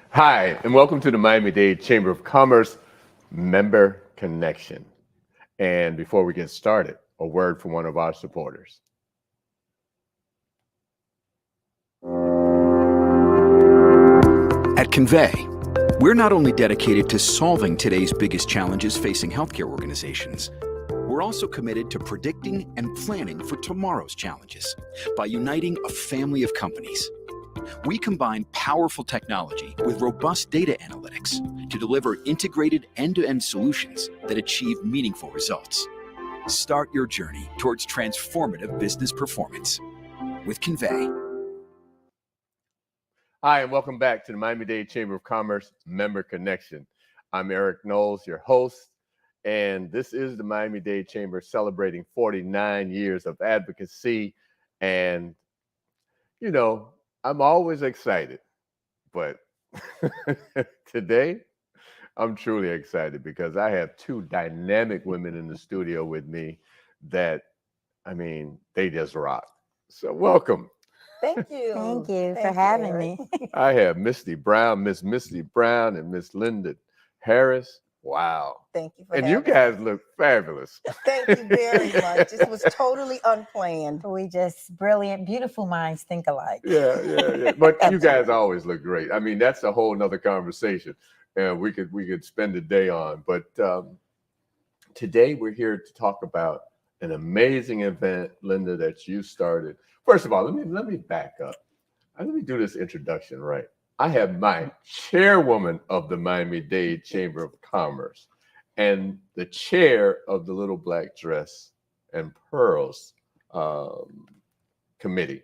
Hi, and welcome to the Miami-Dade Chamber of Commerce Member Connection. And before we get started, a word from one of our supporters. At Convey, we're not only dedicated to solving today's biggest challenges facing healthcare organizations, we're also committed to predicting and planning for tomorrow's challenges by uniting a family of companies. We combine powerful technology with robust data analytics to deliver integrated end-to-end solutions that achieve meaningful results. Start your journey towards transformative business performance with Convey. Hi, and welcome back to the Miami-Dade Chamber of Commerce Member Connection. I'm Eric Knowles, your host, and this is the Miami-Dade Chamber celebrating 49 years of advocacy. And, you know, I'm always excited, but today I'm truly excited because I have two dynamic women in the studio with me that, I mean, they just rock. So welcome. Thank you. Thank you for having me. I have Misty Brown, Miss Misty Brown, and Miss Lynda Harris. Wow. Thank you for And having you guys me. look fabulous. Thank you very much. This was totally unplanned. We just brilliant, beautiful minds think alike. Yeah. But you guys always look great. I mean, that's a whole nother conversation, and we could spend the day on. But today we're here to talk about an amazing event, Lynda, that you started. First of all, let me back up. Let me do this introduction right. I have my chairwoman of the Miami-Dade Chamber of Commerce and the chair of the Little Black Dress and Pearls committee.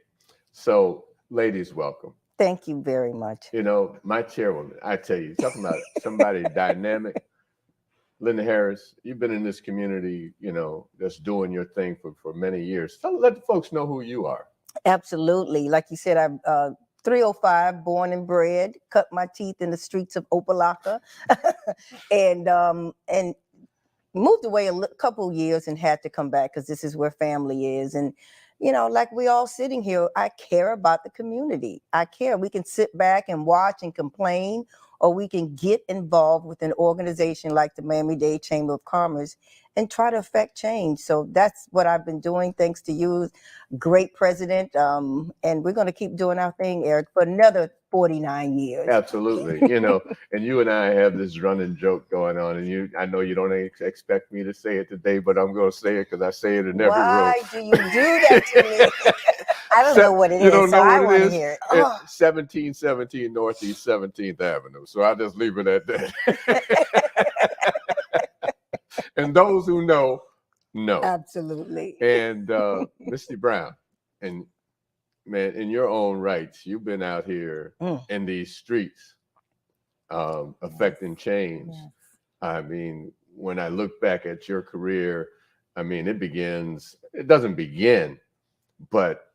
So, ladies, welcome. Thank you very much. You know, my chairwoman, I tell you, talking about somebody dynamic. Lynda Harris, you've been in this community, you know, that's doing your thing for many years. Let the folks know who you are. Absolutely. Like you said, I'm 305, born and bred, cut my teeth in the streets of Opelika, and moved away a couple years and had to come back because this is where family is. And, you know, like we all sitting here, I care about the community. I care. We can sit back and watch and complain, or we can get involved with an organization like the Miami-Dade Chamber of Commerce and try to affect change. So that's what I've been doing, thanks to you, great president. And we're going to keep doing our thing, Eric, for another 49 years. Absolutely. You know, and you and I have this running joke going on, and I know you don't expect me to say it today, but I'm going to say it because I say it in every room. Why do you do that to me? I don't know what it is, so I want to hear it. It's 1717 Northeast 17th Avenue. So I'll just leave it at that. And those who know. Absolutely. And Misty Brown, and man, in your own rights, you've been out here in these streets affecting change. Yes. I mean, when I look back at your career, I mean, it doesn't begin, but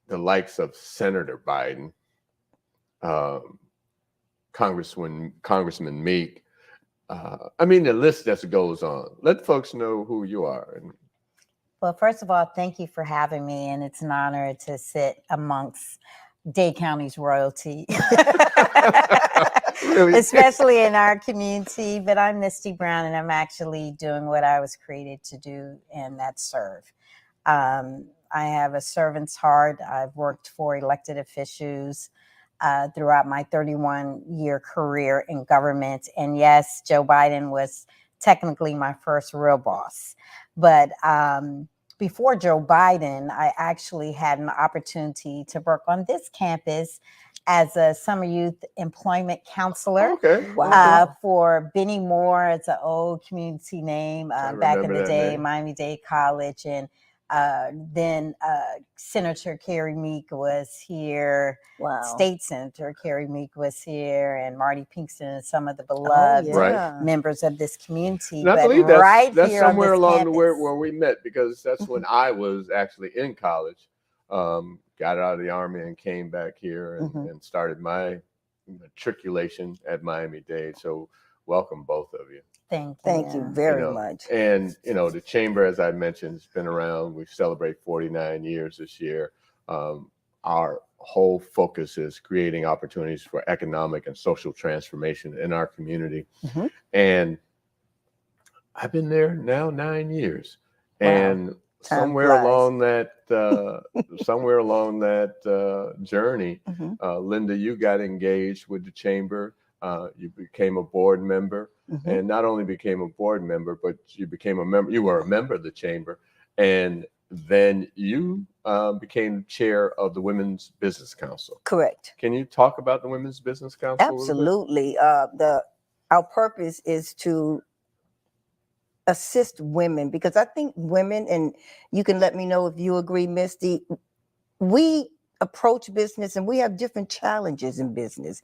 the likes of Senator Biden, Congressman Meek, I mean, the list just goes on. Let folks know who you are. Well, first of all, thank you for having me, and it's an honor to sit amongst Dade County's royalty, really? Especially in our community. But I'm Misty Brown, and I'm actually doing what I was created to do, and that's serve. I have a servant's heart. I've worked for elected officials throughout my 31-year career in government. And yes, Joe Biden was technically my first real boss. But before Joe Biden, I actually had an opportunity to work on this campus as a summer youth employment counselor. Okay. Wow. For Benny Moore. It's an old community name back in the day, Miami-Dade College. And then Senator Carrie Meek was here. Wow. State Senator Carrie Meek was here, and Marty Pinkston and some of the beloved members of this community. And I believe that's somewhere along the way where we met, because that's when I was actually in college. got out of the Army and came back here and started my matriculation at Miami-Dade. So welcome, both of you. Thank you very much. And, the Chamber, as I mentioned, has been around. We celebrate 49 years this year. Our whole focus is creating opportunities for economic and social transformation in our community. And I've been there now 9 years. Wow. And somewhere along that journey, Lynda, you got engaged with the Chamber. You became a board member, and not only became a board member, but you became a member. You were a member of the Chamber, and then you became chair of the Women's Business Council. Correct. Can you talk about the Women's Business Council? Absolutely. Our purpose is to assist women, because I think women, and you can let me know if you agree, Misty, we approach business and we have different challenges in business.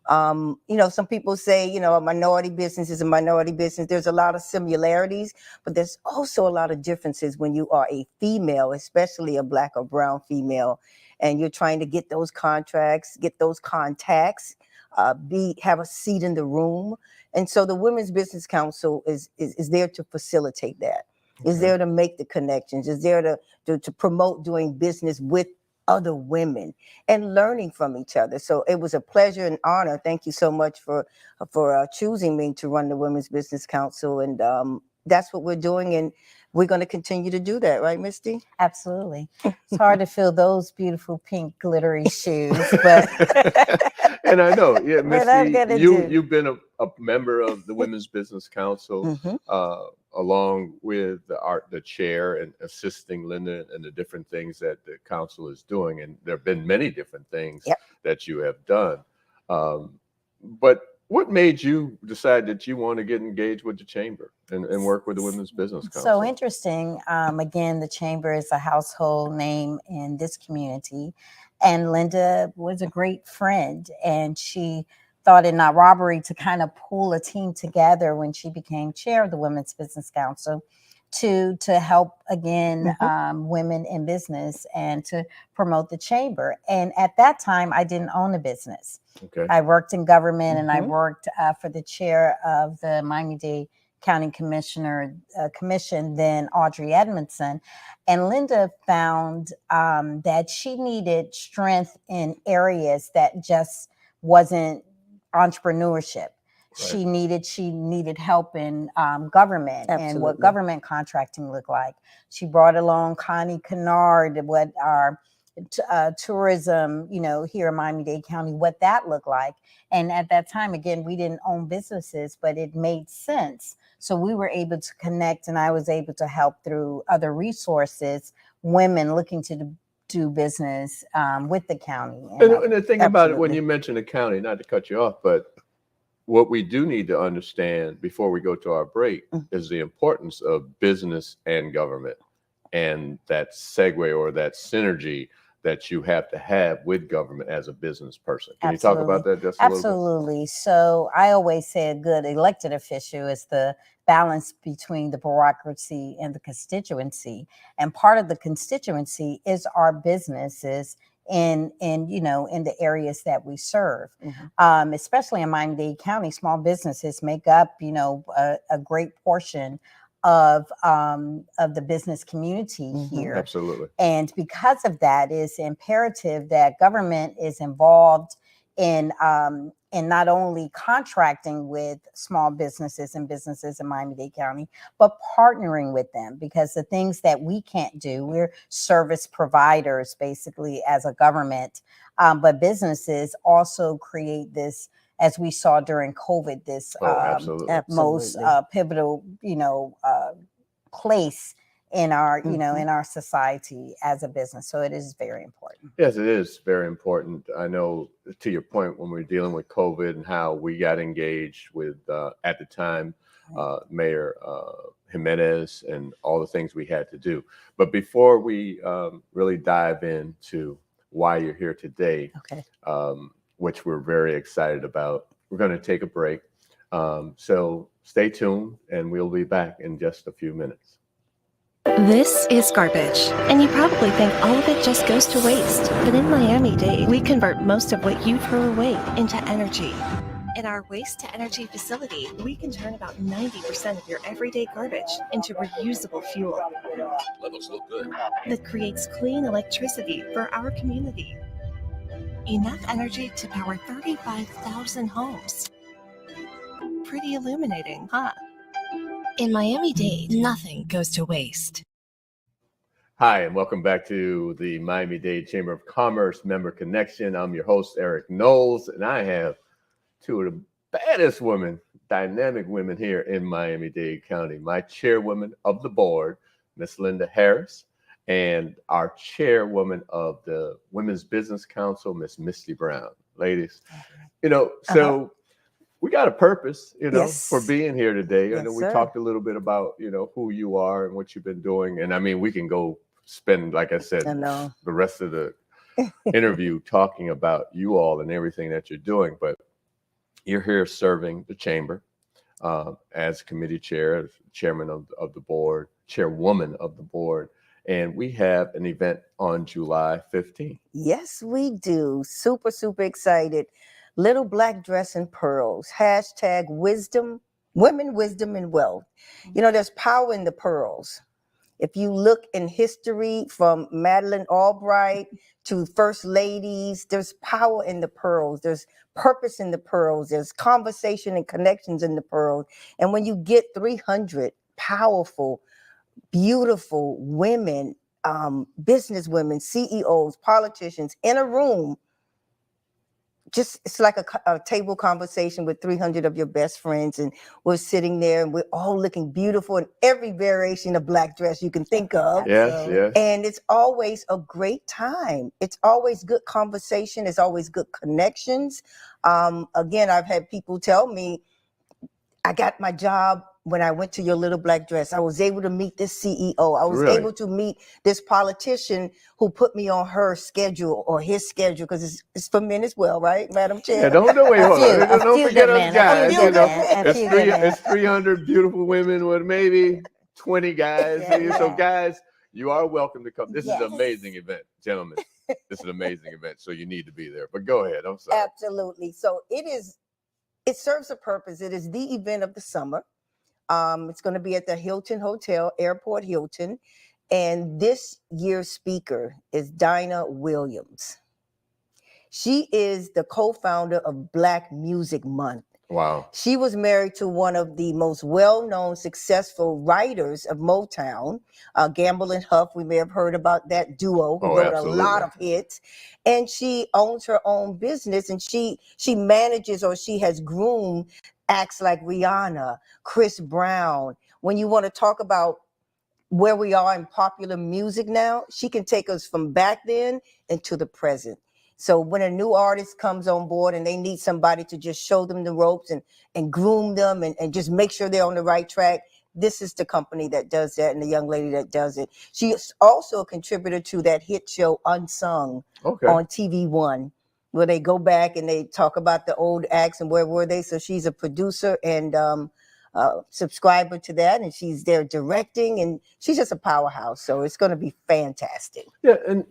Some people say, a minority business is a minority business. There's a lot of similarities, but there's also a lot of differences when you are a female, especially a Black or brown female, and you're trying to get those contracts, get those contacts, have a seat in the room. And so the Women's Business Council is there to facilitate that. Is there to make the connections, is there to promote doing business with other women and learning from each other. So it was a pleasure and honor. Thank you so much for choosing me to run the Women's Business Council. And that's what we're doing. And we're going to continue to do that. Right, Misty? Absolutely. It's hard to fill those beautiful pink glittery shoes, but and I know, yeah, Misty, you've been a member of the Women's Business Council, along with the chair, and assisting Lynda and the different things that the council is doing. And there have been many different things that you have done. But what made you decide that you want to get engaged with the Chamber and work with the Women's Business Council? So interesting. Again, the Chamber is a household name in this community. And Lynda was a great friend, and she thought it not robbery to kind of pull a team together when she became chair of the Women's Business Council to help, again, women in business and to promote the Chamber. And at that time, I didn't own a business. I worked in government, and I worked for the chair of the Miami-Dade County Commission, then Audrey Edmondson. And Lynda found that she needed strength in areas that just wasn't entrepreneurship. She needed help in government and what government contracting looked like. She brought along Connie Kennard, what our tourism, here in Miami-Dade County, what that looked like. And at that time, again, we didn't own businesses, but it made sense. So we were able to connect, and I was able to help through other resources, women looking to do business with the county. And the thing about it, when you mention the county, not to cut you off, but what we do need to understand before we go to our break is the importance of business and government, and that segue or that synergy that you have to have with government as a business person. Can you talk about that just a little bit? Absolutely. So I always say a good elected official is the balance between the bureaucracy and the constituency. And part of the constituency is our businesses in the areas that we serve. Especially in Miami-Dade County, small businesses make up, a great portion of the business community here. Absolutely. And because of that, it's imperative that government is involved in not only contracting with small businesses and businesses in Miami-Dade County, but partnering with them, because the things that we can't do, we're service providers basically as a government, but businesses also create this, as we saw during COVID, this most pivotal, place in our, in our society as a business. So it is very important. Yes, it is very important. I know, to your point, when we were dealing with COVID and how we got engaged with, at the time, Mayor Jimenez and all the things we had to do. But before we really dive into why you're here today, which we're very excited about, we're going to take a break. So stay tuned, and we'll be back in just a few minutes. This is garbage, and you probably think all of it just goes to waste. But in Miami-Dade, we convert most of what you throw away into energy. In our waste-to-energy facility, we can turn about 90% of your everyday garbage into reusable fuel. Levels look good. That creates clean electricity for our community. Enough energy to power 35,000 homes. Pretty illuminating, huh? In Miami-Dade, nothing goes to waste. Hi, and welcome back to the Miami-Dade Chamber of Commerce Member Connection. I'm your host, Eric Knowles, and I have two of the baddest women, dynamic women here in Miami-Dade County. My chairwoman of the board, Miss Lynda Harris, and our chairwoman of the Women's Business Council, Miss Misty Brown. Ladies, so we got a purpose, Yes. for being here today. I Yes, know we sir. talked a little bit about, who you are and what you've been doing. And I mean, we can go spend, like I said, I know. the rest of the interview talking about you all and everything that you're doing. But you're here serving the chamber as committee chair, as chairman of the board, chairwoman of the board. And we have an event on July 15th. Yes, we do. Super, super excited. Little Black Dress and Pearls. Hashtag wisdom, women, wisdom, and wealth. There's power in the pearls. If you look in history from Madeleine Albright to first ladies, there's power in the pearls. There's purpose in the pearls. There's conversation and connections in the pearls. And when you get 300 powerful, beautiful women, business women, CEOs, politicians in a room, it's like a table conversation with 300 of your best friends, and we're sitting there and we're all looking beautiful in every variation of black dress you can think of. Yes, yes. And it's always a great time. It's always good conversation. It's always good connections. Again, I've had people tell me, I got my job when I went to your Little Black Dress. I was able to meet this CEO. I was Really? able to meet this politician who put me on her schedule or his schedule, because it's for men as well, right, Madam Chair? Yeah, don't wait, hold on. A Don't few forget good us men, guys. a few good men, a few good men. It's 300 beautiful women with maybe 20 guys. Yeah. So guys, you are welcome to come. This is Yes. an amazing event, gentlemen. This is an amazing event, so you need to be there. But go ahead. I'm sorry. Absolutely. So it serves a purpose. It is the event of the summer. It's going to be at the Hilton Hotel, Airport Hilton. And this year's speaker is Dinah Williams. She is the co-founder of Black Music Month. Wow. She was married to one of the most well-known, successful writers of Motown, Gamble and Huff. We may have heard about that duo who wrote absolutely. a lot of hits. And she owns her own business, and she manages, or she has groomed acts like Rihanna, Chris Brown. When you want to talk about where we are in popular music now, she can take us from back then into the present. So when a new artist comes on board and they need somebody to just show them the ropes and groom them and just make sure they're on the right track, this is the company that does that, and the young lady that does it. She is also a contributor to that hit show Unsung on TV One, where they go back and they talk about the old acts and where were they. So she's a producer and subscriber to that, and she's there directing, and she's just a powerhouse. So it's going to be fantastic. Yeah, and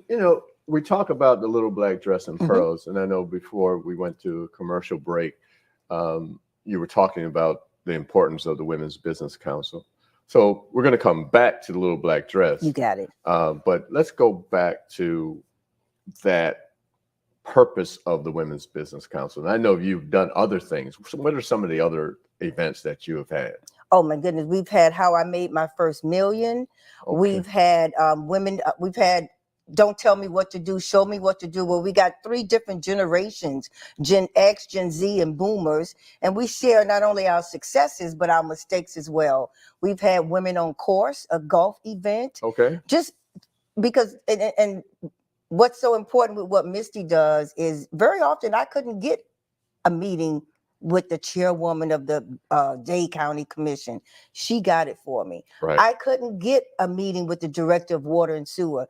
we talk about the Little Black Dress and Pearls, and I know before we went to a commercial break, you were talking about the importance of the Women's Business Council. So we're going to come back to the Little Black Dress. You got it. But let's go back to that purpose of the Women's Business Council. And I know you've done other things. What are some of the other events that you have had? Oh my goodness, we've had How I Made My First Million. Okay. We've had women. We've had Don't Tell Me What to Do, Show Me What to Do. Well, we got 3 different generations: Gen X, Gen Z, and Boomers, and we share not only our successes but our mistakes as well. We've had Women on Course, a golf event. Okay. Just because, and what's so important with what Misty does is very often I couldn't get a meeting with the chairwoman of the Dade County Commission. She got it for me. Right. I couldn't get a meeting with the director of water and sewer.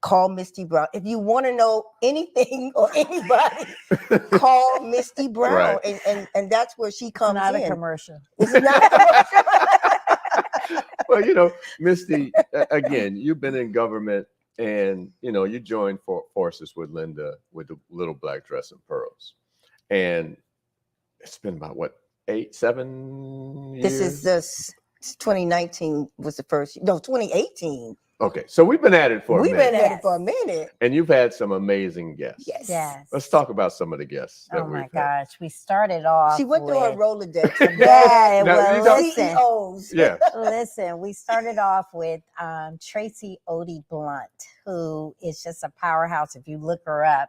Call Misty Brown. If you want to know anything or anybody, call Misty Brown. Right. And that's where she comes Not in. a commercial. It's not a commercial. Well, Misty, again, you've been in government, and you joined forces with Lynda with the Little Black Dress and Pearls, and it's been about what, 7 years. This is this 2019 was the first. No, 2018. Okay, so we've been at it for a We've minute. been at it for a minute. And you've had some amazing guests. Yes. Yes. Let's talk about some of the guests that Oh we've my had. gosh, we started off. She went through her with- Rolodex. Yeah, Now, well, you know- listen. CEOs. Yeah. Listen, we started off with Tracy Odie Blunt, who is just a powerhouse. If you look her up,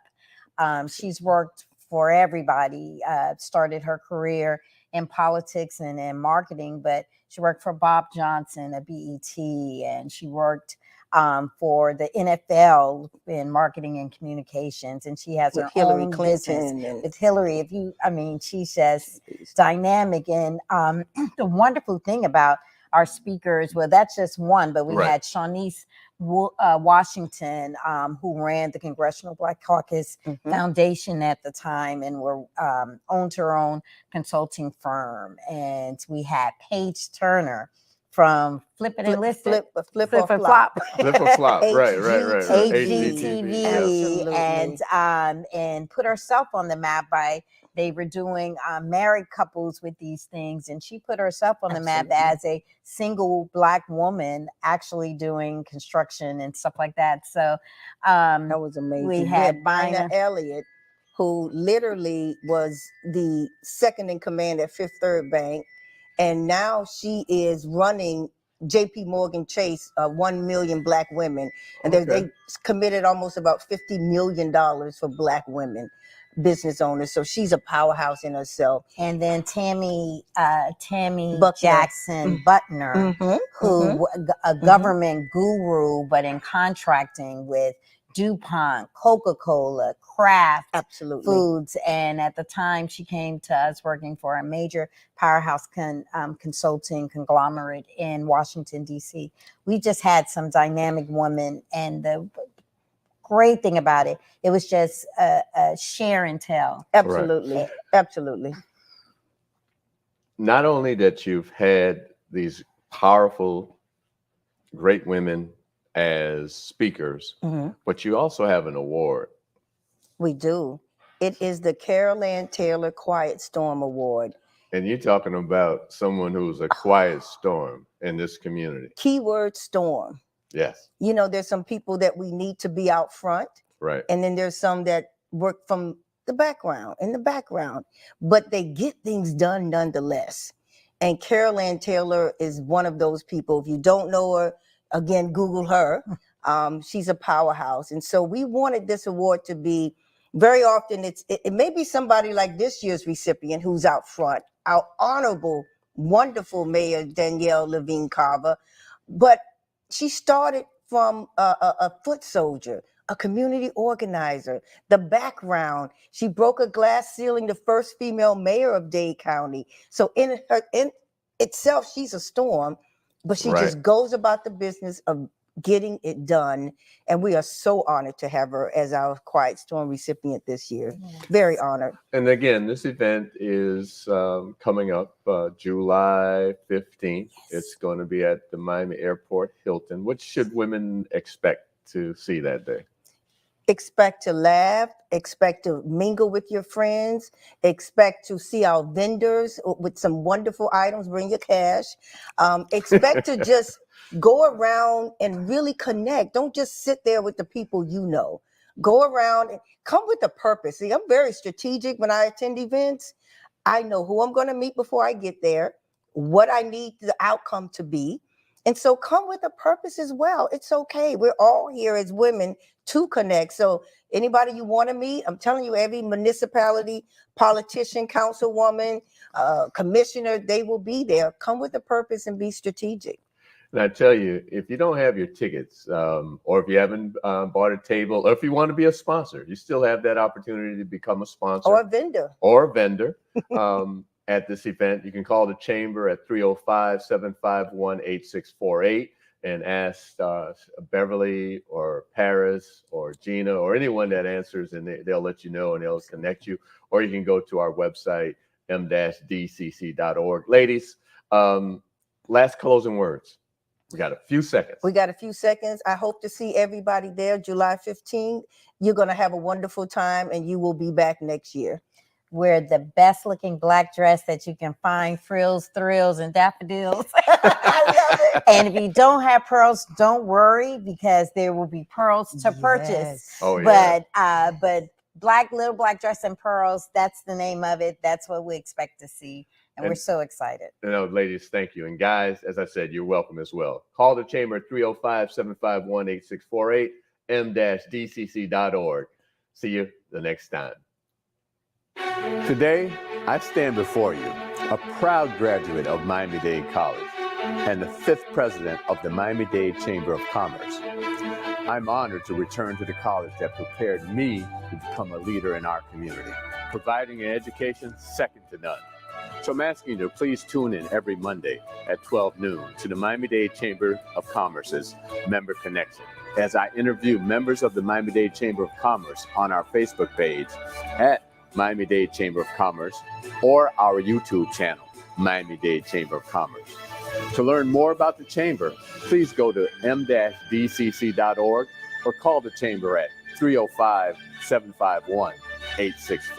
she's worked for everybody, started her career in politics and in marketing, but she worked for Bob Johnson at BET, and she worked for the NFL in marketing and communications, and she has With her Hillary own Clinton business and- with Hillary. She's just dynamic. And the wonderful thing about our speakers, well, that's just one, but we Right. had Shawnice Washington, who ran the Congressional Black Caucus Foundation at the time, and owned her own consulting firm. And we had Paige Turner from Flip It and Listen. Flip or Flip or flop. Flop. Flip or flop. Right. HGTV, Absolutely. and put herself on the map by they were doing married couples with these things, and she put herself on the map as a single Black woman actually doing construction and stuff like that. So That was amazing. we had Bina Elliott, who literally was the second in command at Fifth Third Bank, and now she is running JP Morgan Chase, 1 million Black women, and they committed almost about $50 million for Black women business owners. So she's a powerhouse in herself. And then Tammy Buckner. Jackson Butner, who a government guru, but in contracting with DuPont, Coca-Cola, Kraft Foods. And at the time she came to us working for a major powerhouse consulting conglomerate in Washington, D.C. We just had some dynamic women, and the great thing about it, it was just a share and tell. Absolutely. Absolutely. Not only that you've had these powerful, great women as speakers, but you also have an award. We do. It is the Carol Ann Taylor Quiet Storm Award. And you're talking about someone who's a quiet storm in this community. Keyword storm. Yes. There's some people that we need to be out front. Right. And then there's some that work from in the background, but they get things done nonetheless. And Carol Ann Taylor is one of those people. If you don't know her, again, Google her. She's a powerhouse. And so we wanted this award to be, very often it may be somebody like this year's recipient who's out front, our honorable, wonderful Mayor Danielle Levine Carver, but she started from a foot soldier, a community organizer, the background. She broke a glass ceiling, the first female mayor of Dade County. So in itself, she's a storm, but she just goes about the business of getting it done. And we are so honored to have her as our Quiet Storm recipient this year. Very honored. And again, this event is coming up July 15th. It's going to be at the Miami Airport Hilton. What should women expect to see that day? Expect to laugh, expect to mingle with your friends, expect to see our vendors with some wonderful items, bring your cash. Expect to just go around and really connect. Don't just sit there with the people you know. Go around and come with a purpose. See, I'm very strategic when I attend events. I know who I'm going to meet before I get there, what I need the outcome to be. And so come with a purpose as well. It's okay. We're all here as women to connect. So anybody you want to meet, I'm telling you, every municipality, politician, councilwoman, commissioner, they will be there. Come with a purpose and be strategic. And I tell you, if you don't have your tickets, or if you haven't bought a table, or if you want to be a sponsor, you still have that opportunity to become a sponsor. Or a vendor. At this event. You can call the chamber at 305-751-8648 and ask Beverly or Paris or Gina or anyone that answers, and they'll let you know and they'll connect you. Or you can go to our website, m-dcc.org. Ladies, Last closing words. We got a few seconds. We got a few seconds. I hope to see everybody there July 15th. You're going to have a wonderful time, and you will be back next year. Wear the best looking black dress that you can find, frills, thrills, and daffodils. I love it. And if you don't have pearls, don't worry, because there will be pearls to purchase. Yes. Oh, yeah. But little black dress and pearls, that's the name of it. That's what we expect to see. And we're so excited. Ladies, thank you. And guys, as I said, you're welcome as well. Call the chamber at 305-751-8648, m-dcc.org. See you the next time. Today, I stand before you, a proud graduate of Miami-Dade College and the 5th president of the Miami-Dade Chamber of Commerce. I'm honored to return to the college that prepared me to become a leader in our community, providing an education second to none. So I'm asking you to please tune in every Monday at 12 noon to the Miami-Dade Chamber of Commerce's Member Connection, as I interview members of the Miami-Dade Chamber of Commerce on our Facebook page at Miami-Dade Chamber of Commerce or our YouTube channel, Miami-Dade Chamber of Commerce. To learn more about the Chamber, please go to m-dcc.org or call the Chamber at 305-751-8648.